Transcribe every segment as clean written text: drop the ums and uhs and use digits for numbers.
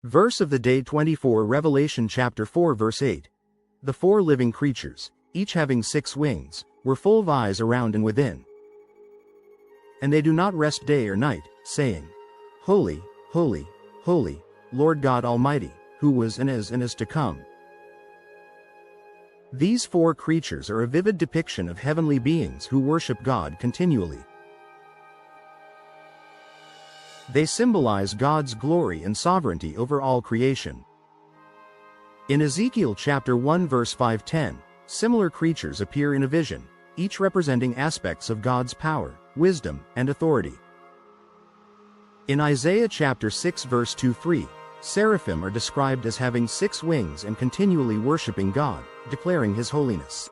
Verse of the day 24, Revelation chapter 4 verse 8. The four living creatures, each having 6 wings, were full of eyes around and within. And they do not rest day or night, saying, Holy, holy, holy, Lord God Almighty, who was and is to come. These 4 creatures are a vivid depiction of heavenly beings who worship God continually. They symbolize God's glory and sovereignty over all creation. In Ezekiel chapter 1 verse 5-10, similar creatures appear in a vision, each representing aspects of God's power, wisdom, and authority. In Isaiah chapter 6 verse 2-3, seraphim are described as having 6 wings and continually worshiping God, declaring His holiness.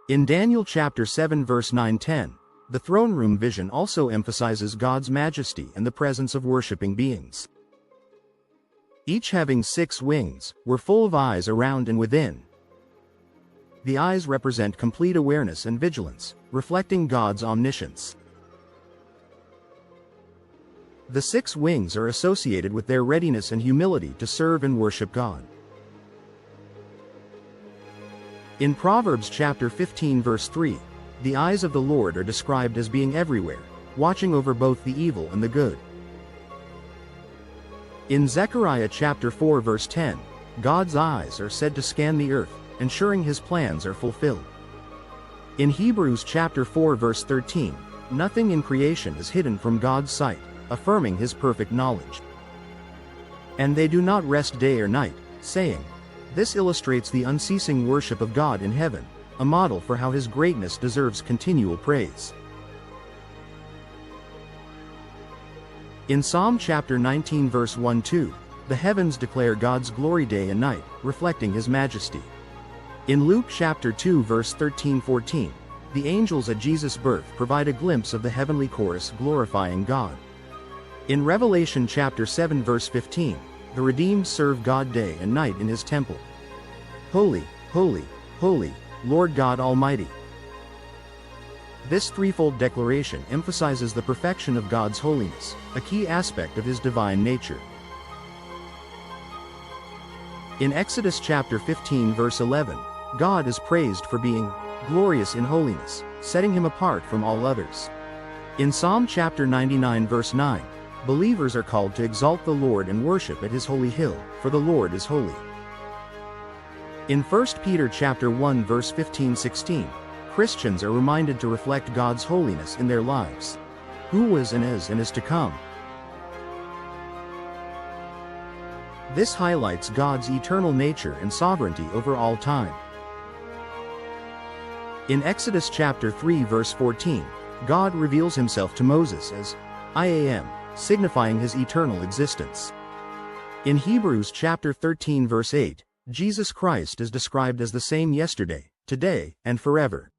In Daniel chapter 7 verse 9-10, the throne room vision also emphasizes God's majesty and the presence of worshiping beings. Each having 6 wings, were full of eyes around and within. The eyes represent complete awareness and vigilance, reflecting God's omniscience. The 6 wings are associated with their readiness and humility to serve and worship God. In Proverbs chapter 15 verse 3, the eyes of the Lord are described as being everywhere, watching over both the evil and the good. In Zechariah chapter 4 verse 10, God's eyes are said to scan the earth, ensuring His plans are fulfilled. In Hebrews chapter 4 verse 13, nothing in creation is hidden from God's sight, affirming His perfect knowledge. And they do not rest day or night, saying, this illustrates the unceasing worship of God in heaven, a model for how His greatness deserves continual praise. In Psalm chapter 19 verse 1-2, the heavens declare God's glory day and night, reflecting His majesty. In Luke chapter 2 verse 13-14, the angels at Jesus' birth provide a glimpse of the heavenly chorus glorifying God. In Revelation chapter 7 verse 15, the redeemed serve God day and night in His temple. Holy, holy, holy, Lord God Almighty. This threefold declaration emphasizes the perfection of God's holiness, a key aspect of His divine nature. In Exodus chapter 15 verse 11, God is praised for being glorious in holiness, setting Him apart from all others. In Psalm chapter 99 verse 9, believers are called to exalt the Lord and worship at His holy hill, for the Lord is holy. In 1 Peter chapter 1 verse 15-16, Christians are reminded to reflect God's holiness in their lives. Who was and is to come. This highlights God's eternal nature and sovereignty over all time. In Exodus chapter 3 verse 14, God reveals Himself to Moses as I Am, signifying His eternal existence. In Hebrews chapter 13 verse 8, Jesus Christ is described as the same yesterday, today, and forever.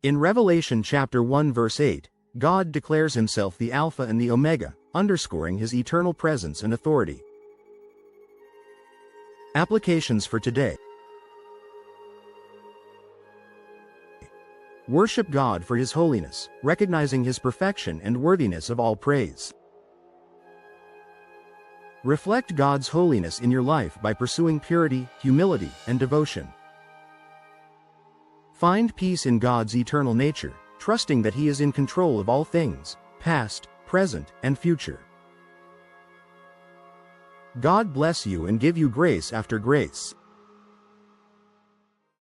In Revelation chapter 1 verse 8, God declares Himself the Alpha and the Omega, underscoring His eternal presence and authority. Applications for today. Worship God for His holiness, recognizing His perfection and worthiness of all praise. Reflect God's holiness in your life by pursuing purity, humility, and devotion. Find peace in God's eternal nature, trusting that He is in control of all things, past, present, and future. God bless you and give you grace after grace.